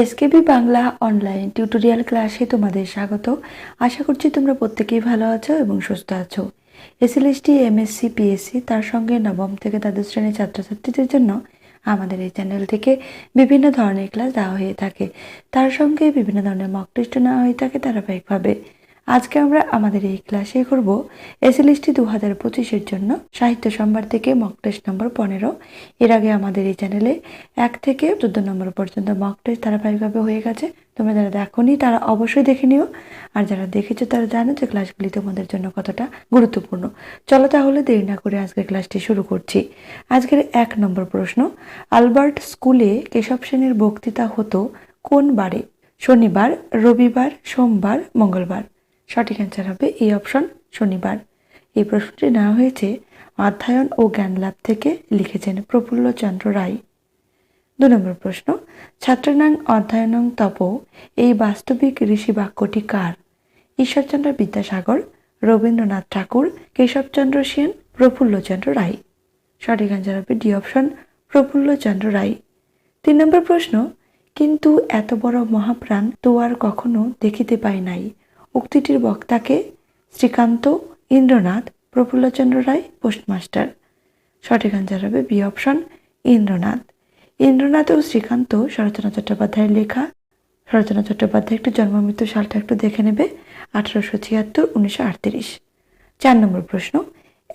SKB Bangla online tutorial ক্লাসে তোমাদের স্বাগত। আশা করছি তোমরা প্রত্যেকেই ভালো আছো এবং সুস্থ আছো। এসএলএসটি, এমএসসি, পিএসসি তার সঙ্গে নবম থেকে দ্বাদশ শ্রেণীর ছাত্রছাত্রীদের জন্য আমাদের এই চ্যানেল থেকে বিভিন্ন ধরনের ক্লাস দেওয়া হয়ে থাকে। তার সঙ্গে বিভিন্ন ধরনের মক টেস্টও নেওয়া হয়ে থাকে ধারাবাহিকভাবে। আজকে আমরা আমাদের এই ক্লাসে করব এসএলএসটি 2025-এর জন্য সাহিত্য সম্ভার থেকে মক টেস্ট নম্বর 15। এর আগে আমাদের এই চ্যানেলে 1 থেকে 14 নম্বর পর্যন্ত মক টেস্ট ধারাবাহিকভাবে হয়ে গেছে। তোমরা যারা দেখোনি তারা অবশ্যই দেখে নিও, আর যারা দেখেছো তারা জানো যে ক্লাসগুলি তোমাদের জন্য কতটা গুরুত্বপূর্ণ। চলো তাহলে দেরি না করে আজকের ক্লাসটি শুরু করছি। আজকের 1 নম্বর প্রশ্ন, আলবার্ট স্কুলে কেশব সেনের বক্তৃতা হতো কোন বারে? শনিবার, রবিবার, সোমবার, মঙ্গলবার। সঠিক অ্যান্সার হবে এই অপশন, শনিবার। এই প্রশ্নটি নেওয়া হয়েছে অধ্যয়ন ও জ্ঞান লাভ থেকে, লিখেছেন প্রফুল্লচন্দ্র রায়। 2 নম্বর প্রশ্ন, ছাত্রানাং অধ্যয়নং তপ এই বাস্তবিক ঋষি বাক্যটি কার? ঈশ্বরচন্দ্র বিদ্যাসাগর, রবীন্দ্রনাথ ঠাকুর, কেশবচন্দ্র সেন, প্রফুল্লচন্দ্র রায়। সঠিক অ্যান্সার হবে ডি অপশন, প্রফুল্লচন্দ্র রায়। 3 নম্বর প্রশ্ন, কিন্তু এত বড় মহাপ্রাণ তো আর কখনো দেখিতে পাই নাই। উক্তিটির বক্তাকে? শ্রীকান্ত, ইন্দ্রনাথ, প্রফুল্লচন্দ্র রায়, পোস্টমাস্টার। সঠিক অ্যান্সার হবে বি অপশন, ইন্দ্রনাথ। ইন্দ্রনাথ ও শ্রীকান্ত শরৎচন্দ্র চট্টোপাধ্যায়ের লেখা। শরৎচন্দ্র চট্টোপাধ্যায় একটু জন্ম মৃত্যু সালটা একটু দেখে নেবে, 1876, 1938। 4 নম্বর প্রশ্ন,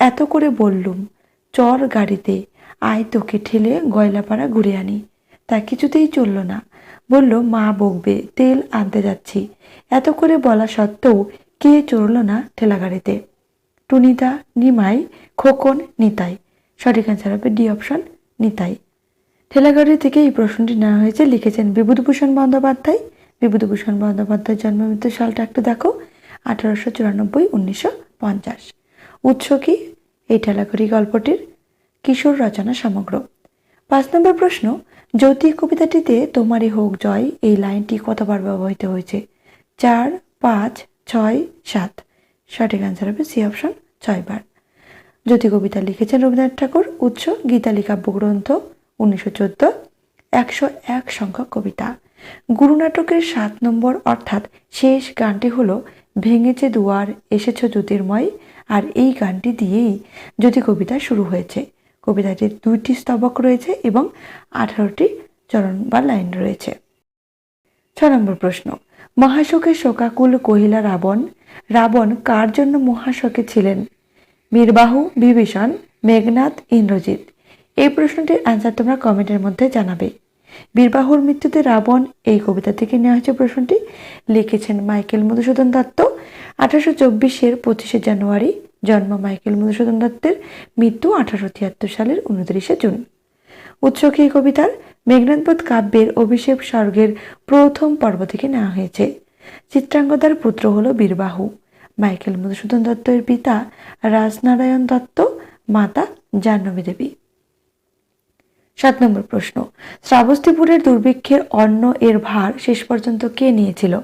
এত করে বললুম চর গাড়িতে, আয় তোকে ঠেলে গয়লাপাড়া ঘুরে আনি। তা কিছুতেই চলল না, বলল মা বকবে, তেল আনতে যাচ্ছি। এত করে বলা সত্ত্বেও কে চড়ল না ঠেলা গাড়িতে? টুনিদা, নিমাই, খোকন, নিতাই। সঠিক অ্যান্সার হবে ডি অপশন, নিতাই। ঠেলাগাড়ি থেকে এই প্রশ্নটি নেওয়া হয়েছে, লিখেছেন বিভূতিভূষণ বন্দ্যোপাধ্যায়। বিভূতিভূষণ বন্দ্যোপাধ্যায়ের জন্ম মৃত্যু সালটা একটু দেখো, 1894, 1950। উৎস কি এই ঠেলাগাড়ি গল্পটির? কিশোর রচনা সমগ্র। 5 নম্বর প্রশ্ন, জ্যোতি কবিতাটিতে তোমারই হোক জয় এই লাইনটি কতবার ব্যবহৃত হয়েছে? 4, 5, 6, 7। সঠিক অ্যান্সার হবে সি অপশন, 6 বার। জ্যোতি কবিতা লিখেছেন রবীন্দ্রনাথ ঠাকুর। উৎস গীতালি কাব্যগ্রন্থ, 1914, 101 সংখ্যক কবিতা। গুরু নাটকের 7 নম্বর অর্থাৎ শেষ গানটি হলো ভেঙেছে দুয়ার এসেছ জ্যোতির্ময়, আর এই গানটি দিয়েই জ্যোতি কবিতা শুরু হয়েছে। কবিতাটির 2টি স্তবক রয়েছে এবং 18টি চরণ বা লাইন রয়েছে। 6 নম্বর প্রশ্ন, মহাশোকে শোকাকুল কহিলা রাবণ। রাবণ কার জন্য মহাশোকে ছিলেন? বীরবাহু, বিভীষণ, মেঘনাদ, ইন্দ্রজিৎ। এই প্রশ্নটির অ্যান্সার তোমরা কমেন্টের মধ্যে জানাবে। বীরবাহুর মৃত্যুতে রাবণ এই কবিতা থেকে নেওয়া হয়েছে প্রশ্নটি, লিখেছেন মাইকেল মধুসূদন দত্ত। 1824-এর 25শে জানুয়ারি জন্ম মাইকেল মধুসূদন দত্তের, মৃত্যু 1873 সালের 29শে জুন। উৎস কি এই কবিতার? মেঘনাদবধ কাব্যের অভিষেক স্বর্গের প্রথম পর্ব থেকে নেওয়া হয়েছে। চিত্রাঙ্গদার পুত্র হল বীরবাহু। মাইকেল মধুসূদন দত্তের পিতা রাজনারায়ণ দত্ত, মাতা জাহ্নবী দেবী। 7 নম্বর প্রশ্ন, শ্রাবস্তিপুরের দুর্ভিক্ষের অন্ন এর ভার শেষ পর্যন্ত কে নিয়েছিল?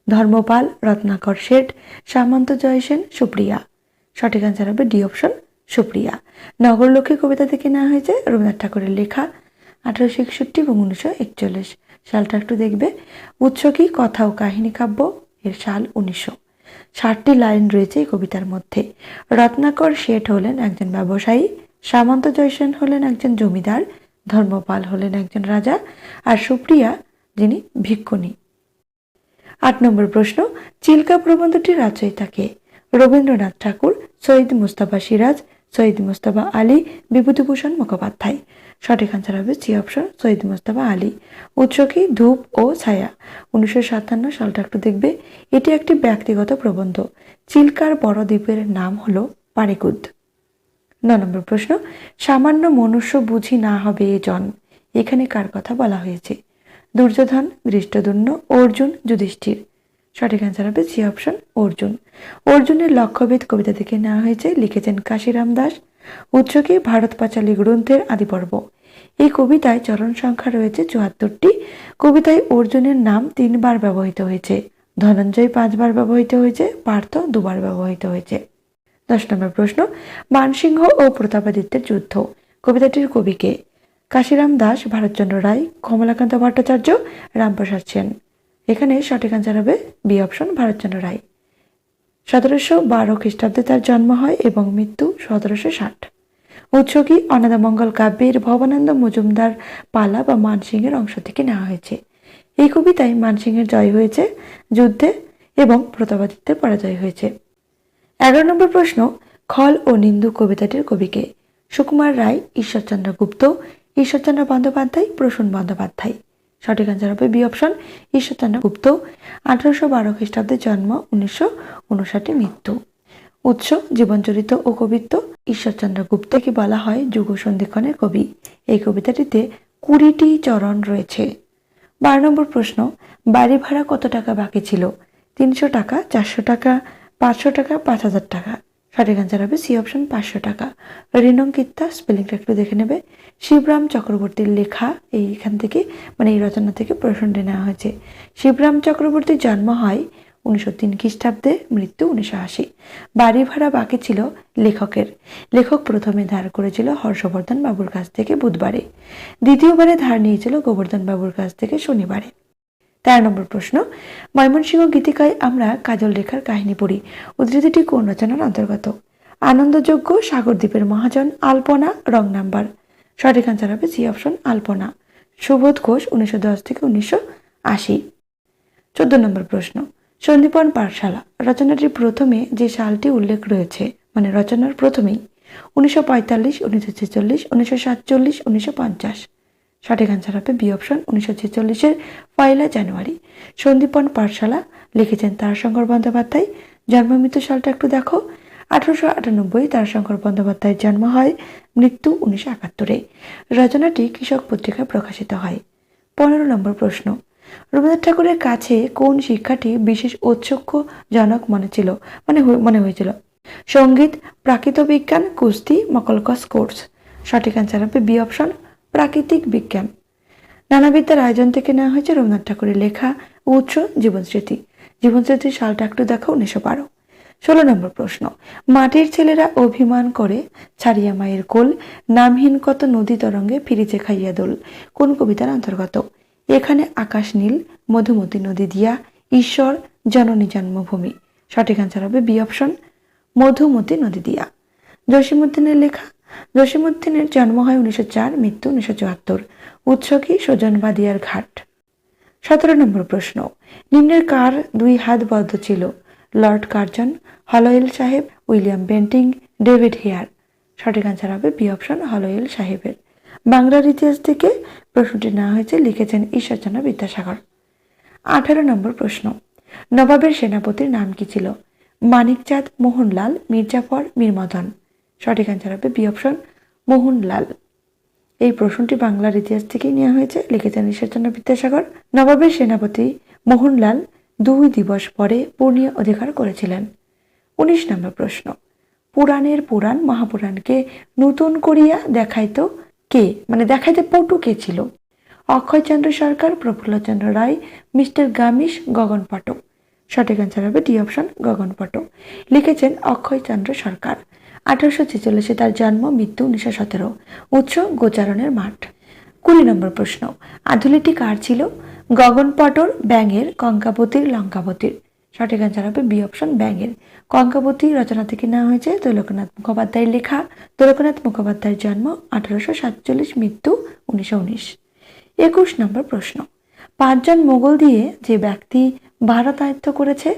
ধর্মপাল, রত্নাকর শেঠ, সামন্ত জয়সেন, সুপ্রিয়া। সঠিক অ্যান্সার হবে ডি অপশন, সুপ্রিয়া। নগরলক্ষ্মী কবিতা থেকে নেওয়া হয়েছে, রবীন্দ্রনাথ ঠাকুরের লেখা। 1861 এবং 1941 সালটা একটু দেখবে। উৎস কি? কথা ও কাহিনী কাব্য, এর সাল 1900। 60টি লাইন রয়েছে এই কবিতার মধ্যে। রত্নাকর শেঠ হলেন একজন ব্যবসায়ী, সামন্ত জয়সেন হলেন একজন জমিদার, ধর্মপাল হলেন একজন রাজা, আর সুপ্রিয়া যিনি ভিক্ষুণী। 8 নম্বর প্রশ্ন, চিল্কা প্রবন্ধটির রচয়িতা কে? রবীন্দ্রনাথ ঠাকুর, সৈয়দ মুস্তাফা সিরাজ, সৈয়দ মুস্তাফা আলী, বিভূতিভূষণ মুখোপাধ্যায়। সঠিক অ্যান্সার হবে সি অপশন, সৈয়দ মুস্তাফা আলী। উৎস কি? ধূপ ও ছায়া, 1957 সালটা একটু দেখবে। এটি একটি ব্যক্তিগত প্রবন্ধ। চিল্কার বড় দ্বীপের নাম হলো পারিকুদ। 9 নম্বর প্রশ্ন, সামান্য মনুষ্য বুঝি না হবে এ জন, এখানে কার কথা বলা হয়েছে? দুর্যোধন, ধৃষ্টদ্যুম্ন, অর্জুন, যুধিষ্ঠির। সঠিক অ্যান্সার হবে সি অপশন, অর্জুন। অর্জুনের লক্ষ্যভেদ কবিতা থেকে নেওয়া হয়েছে, লিখেছেন কাশিরাম দাস। উৎস কি? ভারত পাঁচালী গ্রন্থের আদিপর্ব। এই কবিতায় চরণ সংখ্যা রয়েছে 74টি। কবিতায় অর্জুনের নাম 3 বার ব্যবহৃত হয়েছে, ধনঞ্জয় 5 বার ব্যবহৃত হয়েছে, পার্থ 2 বার ব্যবহৃত হয়েছে। 10 নম্বর প্রশ্ন, মানসিংহ ও প্রতাপাদিত্যের যুদ্ধ কবিতাটির কবি কে? কাশিরাম দাস, ভারতচন্দ্র রায়, কমলাকান্ত ভট্টাচার্য, রামপ্রসাদ সেন। এখানে সঠিক আনসার হবে বি অপশন, ভারতচন্দ্র রায়। 1712 খ্রিস্টাব্দে তার জন্ম হয় এবং মৃত্যু 1760। উৎস কি? অন্নদামঙ্গল কাব্যের ভবানন্দ মজুমদার পালা বা মানসিংহের অংশ থেকে নেওয়া হয়েছে। এই কবিতায় মানসিংহের জয় হয়েছে যুদ্ধে এবং প্রতাপাদিত্যের পরাজয় হয়েছে। 11 নম্বর প্রশ্ন, খল ও নিন্দু কবিতাটির কবিকে? সুকুমার রায়, ঈশ্বরচন্দ্র গুপ্ত, ঈশ্বরচন্দ্র বন্দ্যোপাধ্যায়, প্রসূন বন্দ্যোপাধ্যায়। সঠিক আনসার হবে বি অপশন, ঈশ্বরচন্দ্র গুপ্ত। 1812 খ্রিস্টাব্দে জন্ম, 1959 মৃত্যু। উৎস জীবনচরিত ও কবিত্ব। ঈশ্বরচন্দ্র গুপ্তকে বলা হয় যুগ সন্ধিক্ষণের কবি। এই কবিতাটিতে 20টি চরণ রয়েছে। 12 নম্বর প্রশ্ন, বাড়ি ভাড়া কত টাকা বাকি ছিল? 300 টাকা, 400 টাকা, 500 টাকা, 5000 টাকা। সঠিক আনসার হবে সি অপশন, 500 টাকা। ঋণঙ্কিতা স্পেলিংটা একটু দেখে নেবে। শিবরাম চক্রবর্তীর লেখা, এইখান থেকে এই রচনা থেকে প্রশ্নটি নেওয়া হয়েছে। শিবরাম চক্রবর্তীর জন্ম হয় 1903 খ্রিস্টাব্দে, মৃত্যু 1980। বাড়ি ভাড়া বাকি ছিল লেখকের। লেখক প্রথমে ধার করেছিল হর্ষবর্ধন বাবুর কাছ থেকে বুধবারে, দ্বিতীয়বারে ধার নিয়েছিল গোবর্ধন বাবুর কাছ থেকে শনিবারে। 13 নম্বর প্রশ্ন, ময়মনসিংহ গীতিকায় আমরা কাজল রেখার কাহিনী পড়ি। উদ্ধৃতিটি কোন রচনার অন্তর্গত? আনন্দযজ্ঞ, সাগরদ্বীপের মহাজন, আলপনা, রং নাম্বার। সঠিক আনসার হবে সি অপশন, আলপনা। সুবোধ ঘোষ, 1910 থেকে 1980। 14 নম্বর প্রশ্ন, সন্দীপন পাঠশালা রচনাটির প্রথমে যে সালটি উল্লেখ রয়েছে, রচনার প্রথমেই 1945, 1946, 1947, 1950। সঠিক আনসার হবে বি অপশন, 1946-এর 1 জানুয়ারি। সন্দীপন পাঠশালা লিখেছেন তারাশঙ্কর বন্দ্যোপাধ্যায়। জন্ম মৃত্যু সালটা একটু দেখো। 1898 তারাশঙ্কর বন্দ্যোপাধ্যায়ের জন্ম হয়, মৃত্যু 1971-এ। রচনাটি কৃষক পত্রিকায় প্রকাশিত হয়। 15 নম্বর প্রশ্ন, রবীন্দ্রনাথ ঠাকুরের কাছে কোন শিক্ষাটি বিশেষ ঔৎসুক্যজনক মনে হয়েছিল? সঙ্গীত, প্রাকৃত বিজ্ঞান, কুস্তি, মকলকস কোর্স। সঠিক আনসার হবে বি অপশন, প্রাকৃতিক বিজ্ঞান। নানাবিদ্যার আয়োজন থেকে নেওয়া হয়েছে রবীন্দ্রনাথ ঠাকুরের লেখা। উৎস জীবনস্মৃতি। জীবনস্মৃতির সালটা একটু দেখো, 1912। 16 নম্বর প্রশ্ন, মাটির ছেলেরা অভিমান করে ছাড়িয়া মায়ের কোল, নামহীন কত নদী তরঙ্গে ফিরিছে খাইয়া দোল। কোন কবিতার অন্তর্গত? এখানে আকাশ নীল, মধুমতি নদী দিয়া, ঈশ্বর, জননী জন্মভূমি। সঠিক আনসার হবে বি অপশন, মধুমতি নদী দিয়া। জসীমউদ্দিনের লেখা। জসীমউদ্দিনের জন্ম হয় 1904, মৃত্যু 1974। উৎস কি? সুজনবাদিয়ার ঘাট। 17 নম্বর প্রশ্ন, নিম্নের কার 2 হাত বদ্ধ ছিল? লর্ড কার্জন, হলওয়েল সাহেব, উইলিয়াম বেন্টিং, ডেভিড হেয়ার। সঠিক আনসার হবে বি অপশন, হলওয়েল সাহেবের। বাংলার ইতিহাস থেকে প্রশ্নটি নেওয়া হয়েছে, লিখেছেন ঈশ্বরচন্দ্র বিদ্যাসাগর। 18 নম্বর প্রশ্ন, নবাবের সেনাপতির নাম কি ছিল? মানিকচাঁদ, মোহনলাল, মির্জাফর, মীরমদন। সঠিক আনসার হবে বি অপশন, মোহনলাল। এই প্রশ্নটি বাংলার ইতিহাস থেকেই নেওয়া হয়েছে, লিখেছেন ঈশ্বরচন্দ্র বিদ্যাসাগর। নবাবের সেনাপতি মোহনলাল 2 দিবস পরে পূর্ণীয় অধিকার করেছিলেন। 19 নম্বর প্রশ্ন, পুরাণের পুরাণ মহাপুরাণকে নতুন করিয়া দেখাইতে কে, দেখাইতে পটু কে ছিল? অক্ষয়চন্দ্র সরকার, প্রফুল্লচন্দ্র রায়, মিস্টার গামিশ, গগন পাঠক। সঠিক আনসার হবে ডি অপশন, গগন পাঠক। লিখেছেন অক্ষয়চন্দ্র সরকার। 1846-এ তার জন্ম, মৃত্যু 1917। উৎস গোচারণের মাঠ। 20 নম্বর প্রশ্ন, আধুলিটি কার ছিল? গগন পাটর, ব্যাঙের, কঙ্কাবতীর, লঙ্কাবতীর। সঠিক আনসার হবে বি অপশন, ব্যাঙের। কঙ্কাবতী রচনা থেকে নেওয়া হয়েছে, তৈলকনাথ মুখোপাধ্যায়ের লেখা। তৈলকনাথ মুখোপাধ্যায়ের জন্ম 1847, মৃত্যু 1919। 21 নম্বর প্রশ্ন, 5 জন মোগল দিয়ে যে ব্যক্তি ভারত আয়ত্ত করেছে,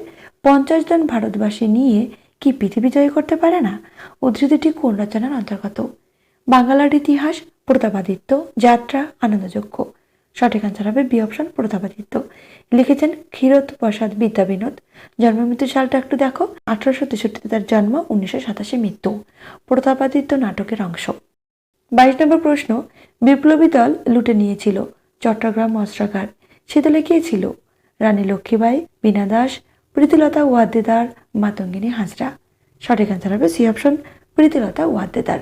50 জন ভারতবাসী নিয়ে কি পৃথিবী জয় করতে পারে না? উদ্ধৃতিটি কোন রচনার অন্তর্গত? বাংলার ইতিহাস, প্রতাপাদিত্য, যাত্রা, আনন্দযজ্ঞ। সঠিক আনসার হবে বি অপশন, প্রতাপাদিত্য। লিখেছেন ক্ষীরোদ প্রসাদ বিদ্যাবিনোদ। জন্ম মৃত্যু সালটা একটু দেখো। 1863-তে তার জন্ম, 1987 মৃত্যু। প্রতাপাদিত্য নাটকের অংশ। 22 নম্বর প্রশ্ন, বিপ্লবী দল লুটে নিয়েছিল চট্টগ্রাম অস্ত্রাগার, সে দলে কে ছিল? রানী লক্ষ্মীবাই, বীণা দাস, প্রীতিলতা ওয়াদ্দেদার, মাতঙ্গিনী হাজরা। সঠিক আনসার হবে সি অপশন, প্রীতিলতা ওয়াদ্দেদার।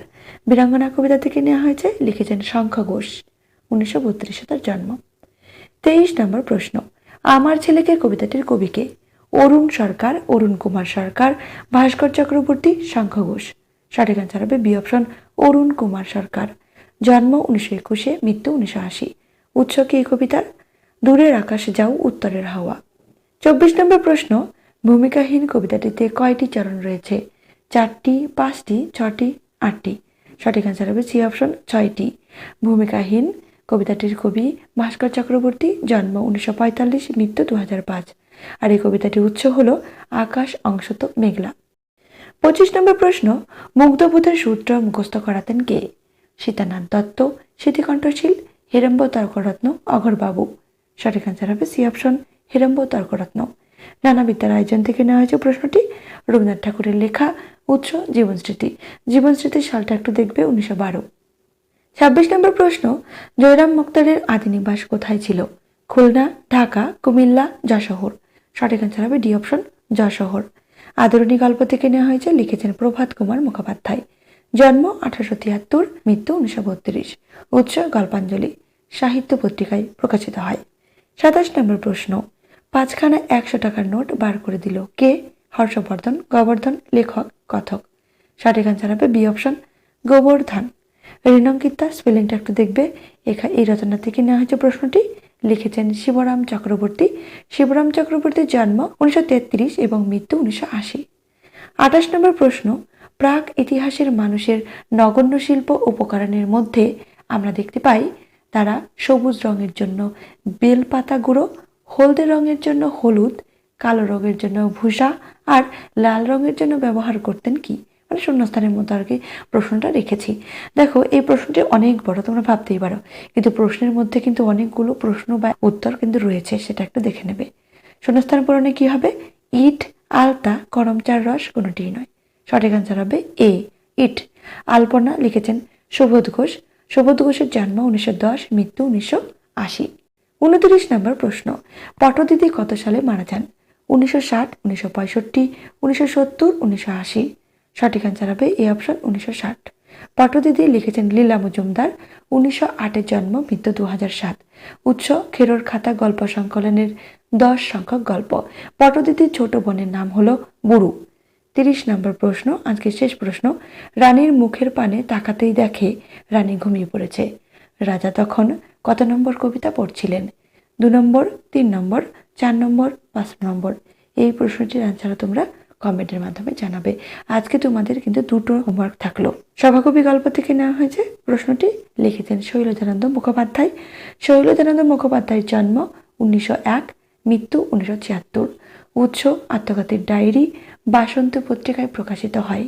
বীরাঙ্গনা কবিতা থেকে নেওয়া হয়েছে, লিখেছেন শঙ্খ ঘোষ। 1932-এ তার জন্ম। 23 নম্বর প্রশ্ন, আমার ছেলেকে কবিতাটির কবিকে? অরুণ সরকার, অরুণ কুমার সরকার, ভাস্কর চক্রবর্তী, শঙ্খ ঘোষ। সঠিক আনসার হবে বি অপশন, অরুণ কুমার সরকার। জন্ম 1921, মৃত্যু 1980। উৎস কি এই কবিতার? দূরের আকাশে যাও উত্তরের হাওয়া। 24 নম্বর প্রশ্ন, ভূমিকাহীন কবিতাটিতে কয়টি চরণ রয়েছে? 4টি, 5টি, 6টি, 8টি। সঠিক আনসার হবে সি অপশন, 6টি। ভূমিকাহীন কবিতাটির কবি ভাস্কর চক্রবর্তী, জন্ম 1945, মৃত্যু 2005। আর এই কবিতাটির উৎস হলো আকাশ অংশত মেঘলা। 25 নম্বর প্রশ্ন, মুগ্ধবোধের সূত্র মুখস্থ করাতেন কে? সীতানাথ দত্ত, স্মৃতিকণ্ঠশীল, হিড়ম্ব তর্করত্ন, অঘরবাবু। সঠিক আনসার হবে সি অপশন, হিড়ম্ব তর্করত্ন। নানাবিদ্যার আয়োজন থেকে নেওয়া হয়েছে প্রশ্নটি। রবীন্দ্রনাথ ঠাকুরের লেখা। উৎস জীবনস্মৃতি। জীবনস্মৃতির সালটা একটু দেখবে 1912। 26 নম্বর প্রশ্ন, জয়রাম মুক্তারের আদি নিবাস কোথায় ছিল? খুলনা, ঢাকা, কুমিল্লা, যশোহর। সঠিক আনসার হবে ডি অপশন, যশোহর। আদরণী গল্প থেকে নেওয়া হয়েছে, লিখেছেন প্রভাত কুমার মুখোপাধ্যায়। জন্ম 1873, মৃত্যু 1932। উৎস গল্পাঞ্জলি, সাহিত্য পত্রিকায় প্রকাশিত হয়। 27 নম্বর প্রশ্ন, 5খানা 100 টাকার নোট বার করে দিল কে? হর্ষবর্ধন, গোবর্ধন, লেখক, কথক। সঠিক আনসার হবে বি অপশন, গোবর্ধন। ঋণঙ্কিতা স্পেলিংটা একটু দেখবে। এই রচনা থেকে নেওয়া হয়েছে প্রশ্নটি, লিখেছেন শিবরাম চক্রবর্তী। শিবরাম চক্রবর্তীর জন্ম 1933 এবং মৃত্যু 1980। 28 নম্বর প্রশ্ন, প্রাক ইতিহাসের মানুষের নগণ্য শিল্প উপকরণের মধ্যে আমরা দেখতে পাই তারা সবুজ রঙের জন্য বেলপাতা গুঁড়ো, হলদে রঙের জন্য হলুদ, কালো রঙের জন্য ভূষা আর লাল রঙের জন্য ব্যবহার করতেন কি? মানে শূন্যস্থানের মধ্যে আর কি প্রশ্নটা রেখেছি। দেখো এই প্রশ্নটি অনেক বড়, তোমরা ভাবতেই পারো, কিন্তু প্রশ্নের মধ্যে কিন্তু অনেকগুলো প্রশ্ন বা উত্তর কিন্তু রয়েছে, সেটা একটু দেখে নেবে। শূন্যস্থান পূরণে কি হবে? ইট, আলতা, করমচার রস কোনোটিই নয়। সঠিক আনসার হবে এ, ইট। আলপনা লিখেছেন সুবোধ ঘোষ। সুবোধ ঘোষের জন্ম 1910, মৃত্যু 1980। 29 নম্বর প্রশ্ন, পটদিদি কত সালে মারা যান? 1960, 1965, 1970, 1980। সঠিক আনসার হবে এ অপশন, 1960। পটদিদি লিখেছেন লীলা মজুমদার। 1908 জন্ম, মৃত্যু 2007। উৎস খেরোর খাতা গল্প সংকলনের 10 সংখ্যক গল্প। পটদিদির ছোট বোনের নাম হলো বুড়ু। 30 নম্বর প্রশ্ন, আজকে শেষ প্রশ্ন, রানীর মুখের পানে তাকাতেই দেখে রানী ঘুমিয়ে পড়েছে। রাজা তখন কত নম্বর কবিতা পড়ছিলেন? 2 নম্বর, 3 নম্বর, 4 নম্বর, 5 নম্বর। এই প্রশ্নটির আনসার তোমরা কমেন্টের মাধ্যমে জানাবে। আজকে তোমাদের কিন্তু 2টো হোমওয়ার্ক থাকলো। সভাকবি গল্প থেকে নেওয়া হয়েছে প্রশ্নটি, লিখেছেন শৈলজানন্দ মুখোপাধ্যায়। শৈলজানন্দ মুখোপাধ্যায়ের জন্ম 1901, মৃত্যু 1976। উৎস আত্মঘাতীর ডায়েরি, বাসন্তী পত্রিকায় প্রকাশিত হয়।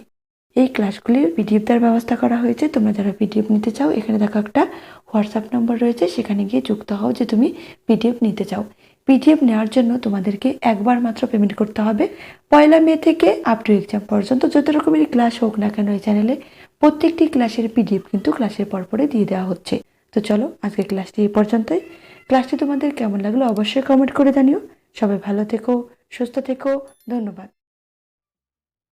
এই ক্লাসগুলির পিডিএফ দেওয়ার ব্যবস্থা করা হয়েছে। তোমরা যারা পিডিএফ নিতে চাও, এখানে দেখো একটা হোয়াটসঅ্যাপ নম্বর রয়েছে, সেখানে গিয়ে যুক্ত হও যে তুমি পিডিএফ নিতে চাও। পিডিএফ নেওয়ার জন্য তোমাদেরকে একবার মাত্র পেমেন্ট করতে হবে। 1 মে থেকে আপ টু এক্সাম পর্যন্ত যত রকমের ক্লাস হোক না কেন এই চ্যানেলে প্রত্যেকটি ক্লাসের পিডিএফ কিন্তু ক্লাসের পরপরে দিয়ে দেওয়া হচ্ছে। তো চলো আজকে ক্লাসটি এই পর্যন্তই। ক্লাসটি তোমাদের কেমন লাগলো অবশ্যই কমেন্ট করে জানিও। সবাই ভালো থেকো, সুস্থ থেকো, ধন্যবাদ।